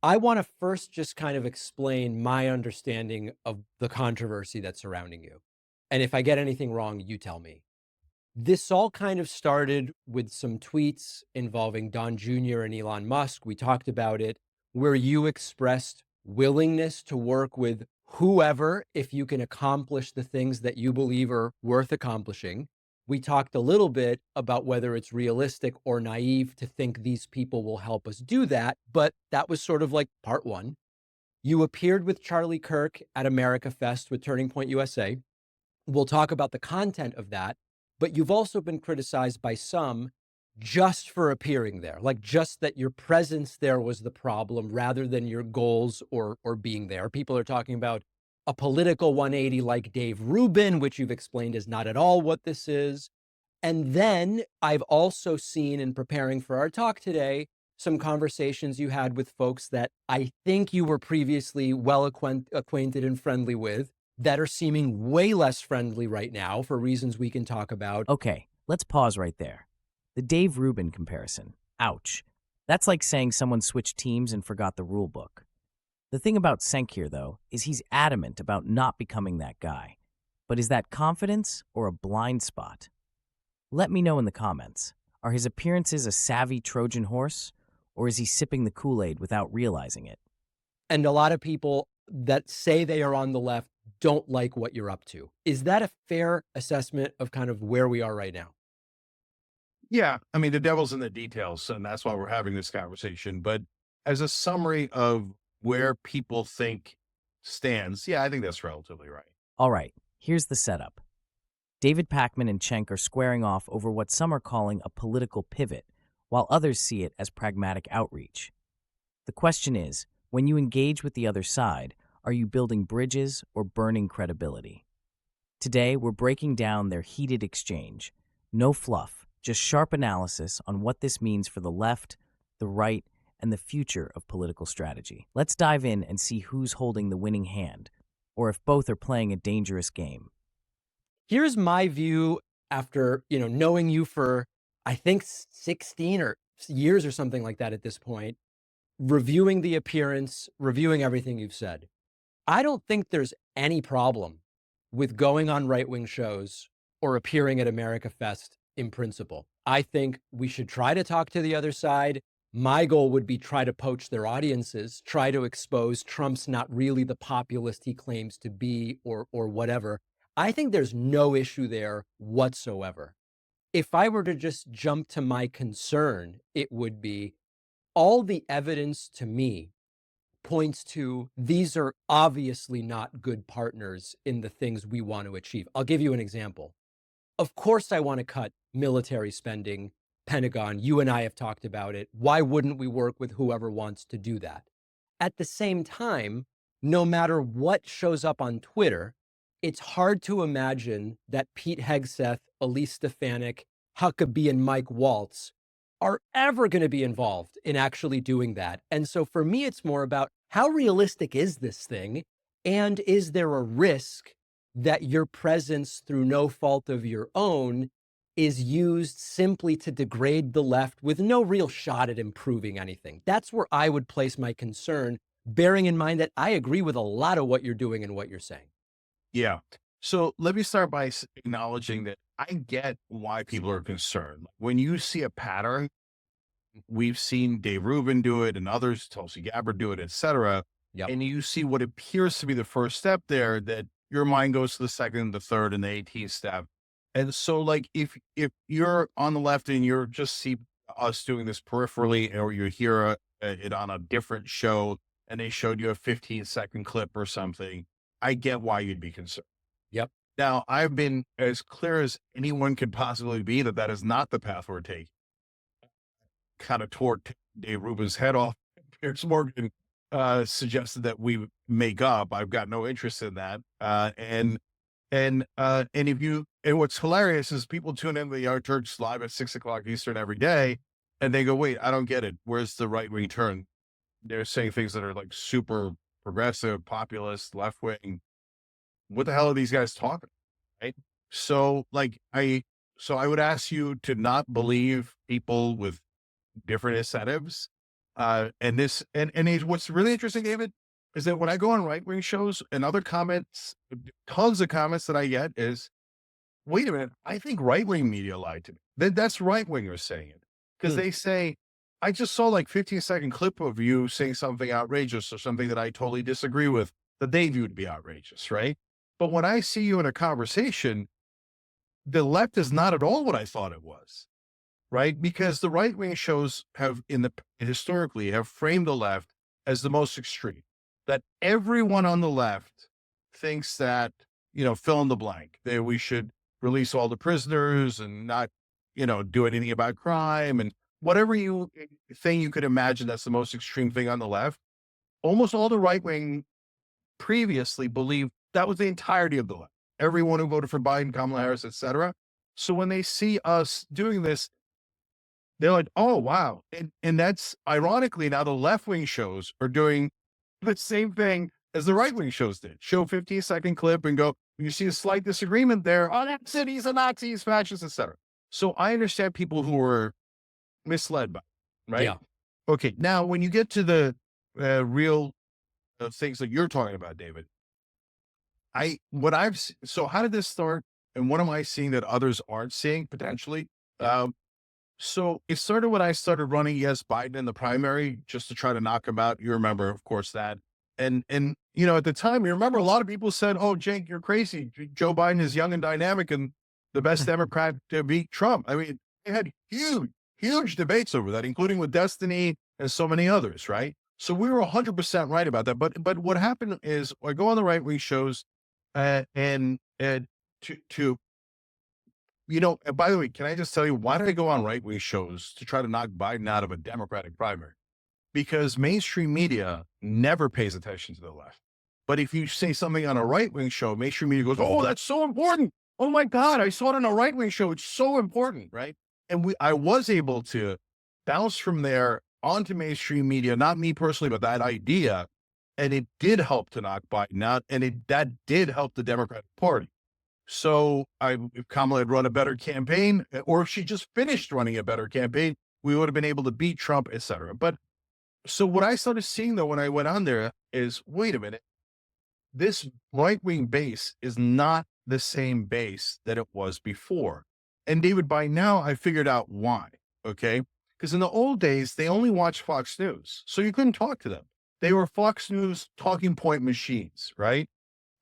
I want to first just kind of explain my understanding of the controversy that's surrounding you. And if I get anything wrong, you tell me. This all kind of started with some tweets involving Don Jr. and Elon Musk. We talked about it, where you expressed willingness to work with whoever if you can accomplish the things that you believe are worth accomplishing. We talked a little bit about whether it's realistic or naive to think these people will help us do that, but that was sort of like part one. You appeared with Charlie Kirk at AmericaFest with Turning Point USA. We'll talk about the content of that, but you've also been criticized by some just for appearing there, like just that your presence there was the problem rather than your goals or being there. People are talking about a political 180 like Dave Rubin, which you've explained is not at all what this is. And then I've also seen in preparing for our talk today, some conversations you had with folks that I think you were previously well acquainted and friendly with that are seeming way less friendly right now for reasons we can talk about. Okay, let's pause right there. The Dave Rubin comparison. Ouch. That's like saying someone switched teams and forgot the rule book. The thing about Cenk here, though, is he's adamant about not becoming that guy. But is that confidence or a blind spot? Let me know in the comments. Are his appearances a savvy Trojan horse, or is he sipping the Kool-Aid without realizing it? And a lot of people that say they are on the left don't like what you're up to. Is that a fair assessment of kind of where we are right now? Yeah. I mean, the devil's in the details, and that's why we're having this conversation. But as a summary of where people think stands, yeah, I think that's relatively right. All right, here's the setup. David Pakman and Cenk are squaring off over what some are calling a political pivot, while others see it as pragmatic outreach. The question is, when you engage with the other side, are you building bridges or burning credibility? Today, we're breaking down their heated exchange. No fluff, just sharp analysis on what this means for the left, the right, and the future of political strategy. Let's dive in and see who's holding the winning hand, or if both are playing a dangerous game. Here's my view after, knowing you for, I think 16 or years or something like that at this point, reviewing the appearance, reviewing everything you've said. I don't think there's any problem with going on right-wing shows or appearing at AmericaFest in principle. I think we should try to talk to the other side. My goal would be try to poach their audiences, try to expose Trump's not really the populist he claims to be or whatever. I think there's no issue there whatsoever. If I were to just jump to my concern, it would be all the evidence to me points to these are obviously not good partners in the things we want to achieve. I'll give you an example. Of course, I want to cut military spending, Pentagon. You and I have talked about it. Why wouldn't we work with whoever wants to do that? At the same time, no matter what shows up on Twitter, it's hard to imagine that Pete Hegseth, Elise Stefanik, Huckabee, and Mike Waltz are ever going to be involved in actually doing that. And so for me, it's more about how realistic is this thing? And is there a risk that your presence through no fault of your own is used simply to degrade the left with no real shot at improving anything? That's where I would place my concern, bearing in mind that I agree with a lot of what you're doing and what you're saying. Yeah. So let me start by acknowledging that I get why people are concerned. When you see a pattern, we've seen Dave Rubin do it and others, Tulsi Gabbard do it, et cetera. Yep. And you see what appears to be the first step there, that your mind goes to the second, the third, and the 18th step. And so like, if you're on the left and you're just see us doing this peripherally, or you hear it on a different show and they showed you a 15-second clip or something, I get why you'd be concerned. Yep. Now, I've been as clear as anyone could possibly be that that is not the path we're taking. Kind of tore Dave Rubin's head off. Piers Morgan suggested that we make up. I've got no interest in that. And what's hilarious is people tune in to the Art Church live at 6:00 Eastern every day, and they go, "Wait, I don't get it. Where's the right wing turn?" They're saying things that are like super progressive, populist, left wing. What the hell are these guys talking? Right? So I would ask you to not believe people with different incentives. What's really interesting, David, is that when I go on right wing shows and other comments, tons of comments that I get is, wait a minute, I think right wing media lied to me. That's right wingers saying it because Hmm. they say, I just saw like 15-second clip of you saying something outrageous or something that I totally disagree with that they view to be outrageous, right? But when I see you in a conversation, the left is not at all what I thought it was, right? Because the right wing shows have historically have framed the left as the most extreme, that everyone on the left thinks that, fill in the blank, that we should release all the prisoners and not, do anything about crime and whatever thing you could imagine that's the most extreme thing on the left. Almost all the right wing previously believed that was the entirety of the left. Everyone who voted for Biden, Kamala Harris, etc. So when they see us doing this, they're like, oh, wow. And that's ironically now the left wing shows are doing the same thing as the right wing shows did. Show 15-second clip and go, you see a slight disagreement there. Oh, that's it. He's a Nazi, he's fascist, etc. So I understand people who are misled by it, right? Yeah. Okay. Now, when you get to the real things that you're talking about, David, so how did this start? And what am I seeing that others aren't seeing potentially? So it started when I started running against Biden in the primary just to try to knock him out. You remember, of course, that. And at the time, you remember a lot of people said, oh, Cenk, you're crazy. Joe Biden is young and dynamic and the best Democrat to beat Trump. I mean, they had huge debates over that, including with Destiny and so many others, right? So we were 100% right about that. But what happened is I go on the right wing shows and to and by the way, can I just tell you, why did I go on right wing shows to try to knock Biden out of a Democratic primary? Because mainstream media never pays attention to the left. But if you say something on a right wing show, mainstream media goes, oh, that's so important. Oh my God, I saw it on a right wing show. It's so important, right? And I was able to bounce from there onto mainstream media, not me personally, but that idea. And it did help to knock Biden out. And that did help the Democratic Party. So if Kamala had run a better campaign, or if she just finished running a better campaign, we would have been able to beat Trump, et cetera. But so what I started seeing though, when I went on there is, wait a minute, this right wing base is not the same base that it was before. And David, by now I figured out why. Okay. Because in the old days, they only watched Fox News. So you couldn't talk to them. They were Fox News talking point machines, right?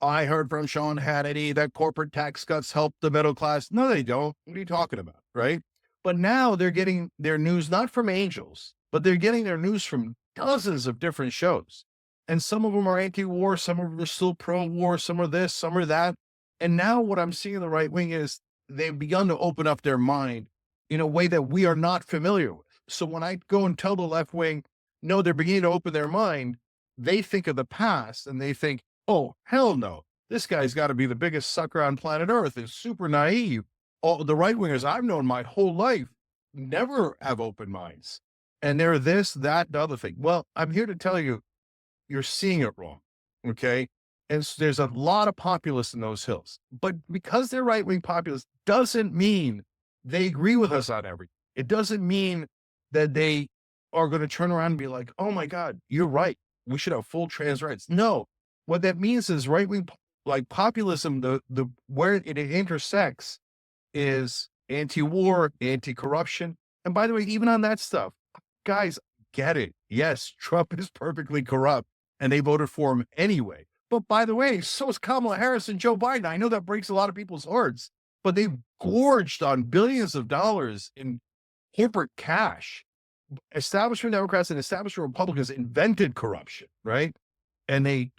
I heard from Sean Hannity that corporate tax cuts help the middle class. No, they don't. What are you talking about? Right. But now they're getting their news not from angels, but they're getting their news from dozens of different shows. And some of them are anti-war, some of them are still pro-war, some are this, some are that. And now what I'm seeing in the right wing is they've begun to open up their mind in a way that we are not familiar with. So when I go and tell the left wing, no, they're beginning to open their mind, they think of the past and they think, oh, hell no. This guy's got to be the biggest sucker on planet Earth. Is super naive. All the right wingers I've known my whole life never have open minds. And they're this, that, the other thing. Well, I'm here to tell you, you're seeing it wrong. Okay. And there's a lot of populists in those hills. But because they're right wing populists doesn't mean they agree with us on everything. It doesn't mean that they are going to turn around and be like, oh my God, you're right. We should have full trans rights. No. What that means is right wing, like populism, the where it intersects is anti-war, anti-corruption. And by the way, even on that stuff, guys, get it. Yes, Trump is perfectly corrupt and they voted for him anyway. But by the way, so is Kamala Harris and Joe Biden. I know that breaks a lot of people's hearts, but they've gorged on billions of dollars in corporate cash. Establishment Democrats and establishment Republicans invented corruption, right? And they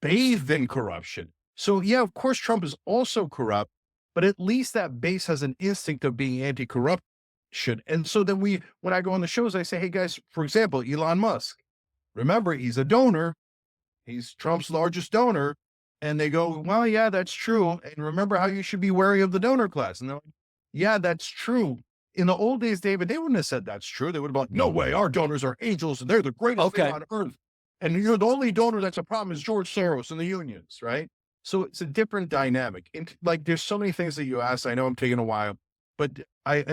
bathed in corruption. So yeah, of course, Trump is also corrupt, but at least that base has an instinct of being anti-corruption. And so then when I go on the shows, I say, hey guys, for example, Elon Musk, remember he's a donor. He's Trump's largest donor. And they go, well, yeah, that's true. And remember how you should be wary of the donor class. And they're like, yeah, that's true. In the old days, David, they wouldn't have said that's true. They would have been like, no way, our donors are angels and they're the greatest thing on earth. And you're the only donor that's a problem is George Soros and the unions, right? So it's a different dynamic. And like, there's so many things that you asked. I know I'm taking a while, but I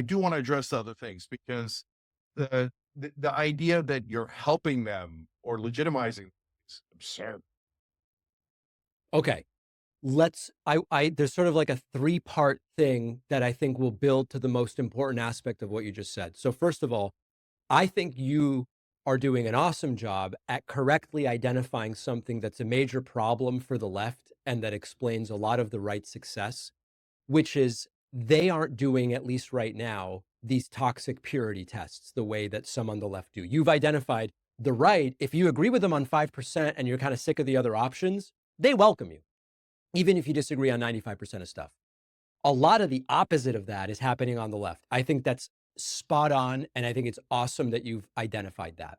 do want to address the other things because the idea that you're helping them or legitimizing is absurd. Okay. There's sort of like a three-part thing that I think will build to the most important aspect of what you just said. So first of all, I think you are doing an awesome job at correctly identifying something that's a major problem for the left and that explains a lot of the right's success, which is they aren't doing, at least right now, these toxic purity tests the way that some on the left do. You've identified the right, if you agree with them on 5% and you're kind of sick of the other options, they welcome you, even if you disagree on 95% of stuff. A lot of the opposite of that is happening on the left. I think that's spot on, and I think it's awesome that you've identified that.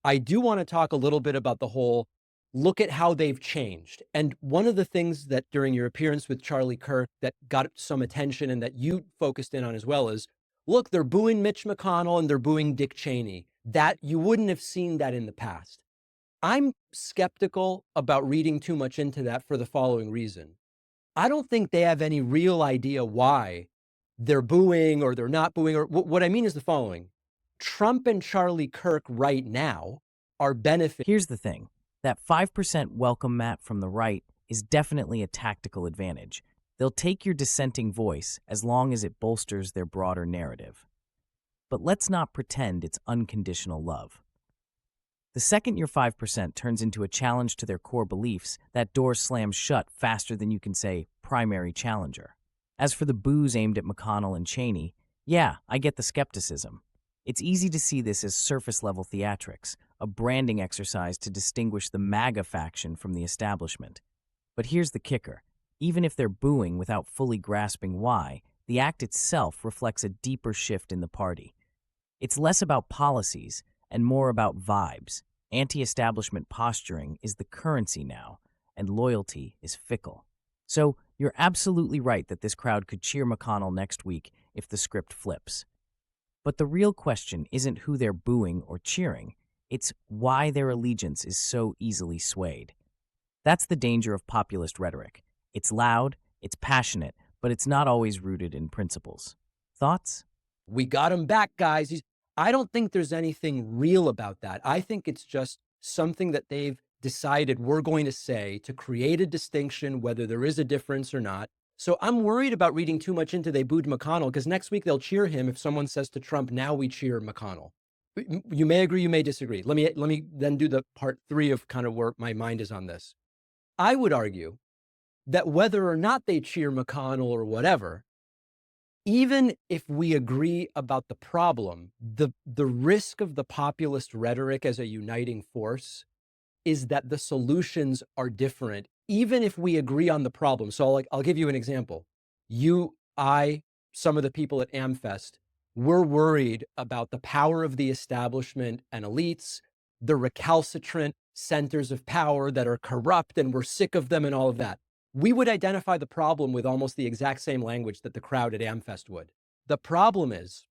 I do want to talk a little bit about the whole look at how they've changed. And one of the things that during your appearance with Charlie Kirk that got some attention and that you focused in on as well is, look, they're booing Mitch McConnell and they're booing Dick Cheney. That you wouldn't have seen that in the past. I'm skeptical about reading too much into that for the following reason. I don't think they have any real idea why they're booing or they're not booing. Or what I mean is the following. Trump and Charlie Kirk right now are benefiting. Here's the thing. That 5% welcome mat from the right is definitely a tactical advantage. They'll take your dissenting voice as long as it bolsters their broader narrative. But let's not pretend it's unconditional love. The second your 5% turns into a challenge to their core beliefs, that door slams shut faster than you can say primary challenger. As for the boos aimed at McConnell and Cheney, yeah, I get the skepticism. It's easy to see this as surface-level theatrics, a branding exercise to distinguish the MAGA faction from the establishment. But here's the kicker. Even if they're booing without fully grasping why, the act itself reflects a deeper shift in the party. It's less about policies and more about vibes. Anti-establishment posturing is the currency now, and loyalty is fickle. So you're absolutely right that this crowd could cheer McConnell next week if the script flips. But the real question isn't who they're booing or cheering, it's why their allegiance is so easily swayed. That's the danger of populist rhetoric. It's loud, it's passionate, but it's not always rooted in principles. Thoughts? We got him back, guys. I don't think there's anything real about that. I think it's just something that they've decided we're going to say to create a distinction, whether there is a difference or not. So I'm worried about reading too much into they booed McConnell, because next week they'll cheer him if someone says to Trump, now we cheer McConnell. You may agree, you may disagree. Let me then do the part three of kind of where my mind is on this. I would argue that whether or not they cheer McConnell or whatever, even if we agree about the problem, the risk of the populist rhetoric as a uniting force is that the solutions are different, even if we agree on the problem. So I'll give you an example. You, I, some of the people at AmFest, we're worried about the power of the establishment and elites, the recalcitrant centers of power that are corrupt, and we're sick of them and all of that. We would identify the problem with almost the exact same language that the crowd at AmFest would. The problem is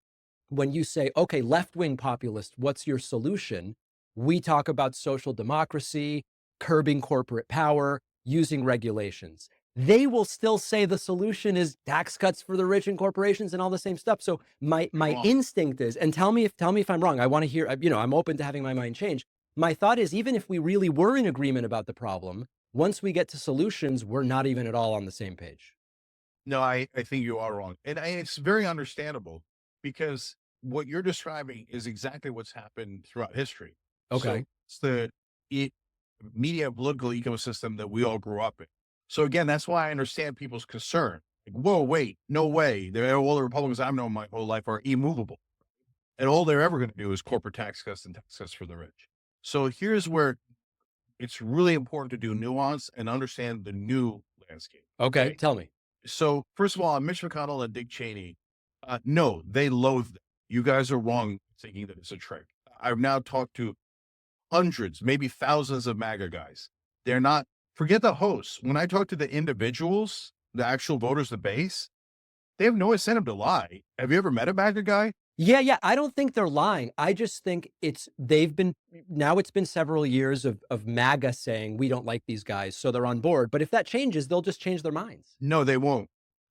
when you say, okay, left-wing populist, what's your solution? We talk about social democracy, curbing corporate power, using regulations. They will still say the solution is tax cuts for the rich and corporations and all the same stuff. So my instinct is, and tell me if I'm wrong. I want to hear, I'm open to having my mind change. My thought is, even if we really were in agreement about the problem, once we get to solutions, we're not even at all on the same page. No, I think you are wrong. And it's very understandable because what you're describing is exactly what's happened throughout history. Okay. So it's the media political ecosystem that we all grew up in. So again, that's why I understand people's concern. Like, whoa, wait, no way. All the Republicans I've known my whole life are immovable. And all they're ever going to do is corporate tax cuts and tax cuts for the rich. So here's where it's really important to do nuance and understand the new landscape. Okay, tell me. So first of all, on Mitch McConnell and Dick Cheney, no, they loathe them. You guys are wrong thinking that it's a trick. I've now talked to hundreds, maybe thousands of MAGA guys. They're not, forget the hosts. When I talk to the individuals, the actual voters, the base, they have no incentive to lie. Have you ever met a MAGA guy? Yeah. I don't think they're lying. I just think it's been several years of MAGA saying we don't like these guys, so they're on board. But if that changes, they'll just change their minds. No, they won't.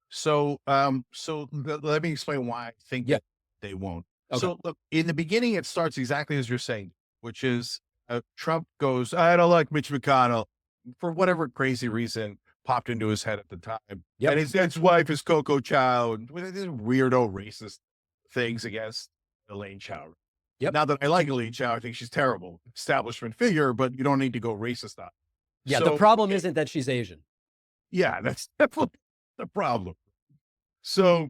So let me explain why I think that they won't. Okay. So look, in the beginning, it starts exactly as you're saying, which is Trump goes, I don't like Mitch McConnell for whatever crazy reason popped into his head at the time. Yep. And his ex-wife is Coco Chow, and with these weirdo racist things against Elaine Chao. Yep. Now that I like Elaine Chao, I think she's terrible establishment figure, but you don't need to go racist on it. Yeah. So, The problem isn't that she's Asian. yeah, that's what the problem. So,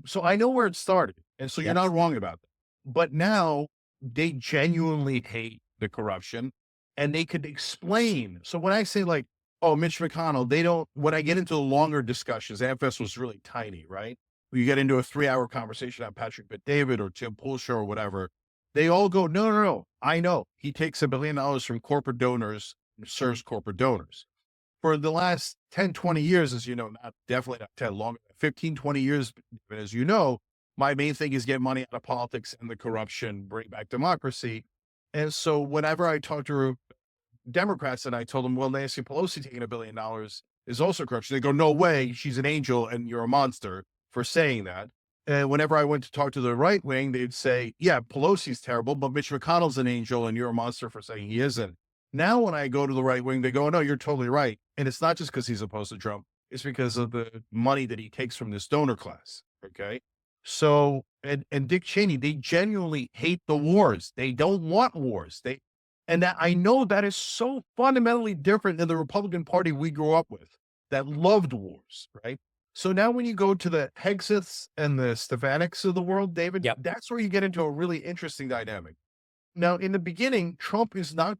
so I know where it started, and so you're Yep. not wrong about that. But now they genuinely hate the corruption, and they could explain. So when I say like, oh, Mitch McConnell, they don't. When I get into the longer discussions, AmericaFest was really tiny, right? You get into a 3-hour conversation on Patrick Bet-David or Tim Poolshaw or whatever. They all go, no, no, no. I know he takes $1 billion from corporate donors and serves corporate donors. For the last 10, 20 years, as you know, definitely not 10, longer, 15, 20 years, as you know, my main thing is get money out of politics and the corruption, bring back democracy. And so whenever I talk to Democrats and I told them, well, Nancy Pelosi taking $1 billion is also corruption. They go, no way, she's an angel and you're a monster for saying that. And whenever I went to talk to the right wing, they'd say, yeah, Pelosi's terrible, but Mitch McConnell's an angel and you're a monster for saying he isn't. Now, when I go to the right wing, they go, no, you're totally right. And it's not just because he's opposed to Trump. It's because of the money that he takes from this donor class. Okay. So, and Dick Cheney, they genuinely hate the wars. They don't want wars. And that I know that is so fundamentally different than the Republican Party we grew up with that loved wars. Right. So now when you go to the Hegseths and the Stefaniks of the world, David, Yep. that's where you get into a really interesting dynamic. Now, in the beginning, Trump is not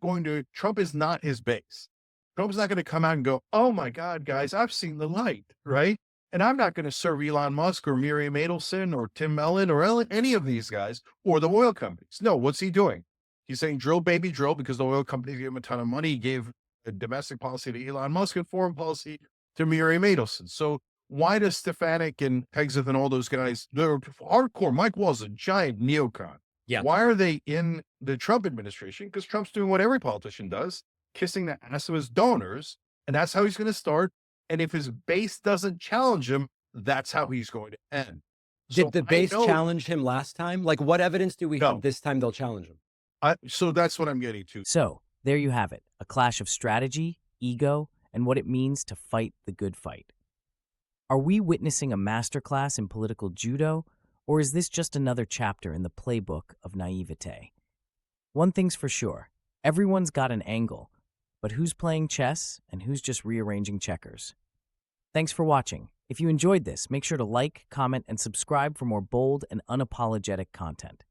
his base. Trump's not going to come out and go, oh my God, guys, I've seen the light, right? And I'm not going to serve Elon Musk or Miriam Adelson or Tim Mellon or any of these guys or the oil companies. No, what's he doing? He's saying drill, baby, drill, because the oil companies gave him a ton of money. He gave a domestic policy to Elon Musk and foreign policy to Miriam Adelson. So why does Stefanik and Hegseth and all those guys, they're hardcore. Mike Wall's a giant neocon. Yeah. Why are they in the Trump administration? Because Trump's doing what every politician does, kissing the ass of his donors. And that's how he's going to start. And if his base doesn't challenge him, that's how he's going to end. Did the base challenge him last time? Like, what evidence do we have this time they'll challenge him? So that's what I'm getting to. So there you have it, a clash of strategy, ego, and what it means to fight the good fight. Are we witnessing a masterclass in political judo, or is this just another chapter in the playbook of naivete? One thing's for sure, everyone's got an angle, but who's playing chess and who's just rearranging checkers? Thanks for watching. If you enjoyed this, make sure to like, comment, and subscribe for more bold and unapologetic content.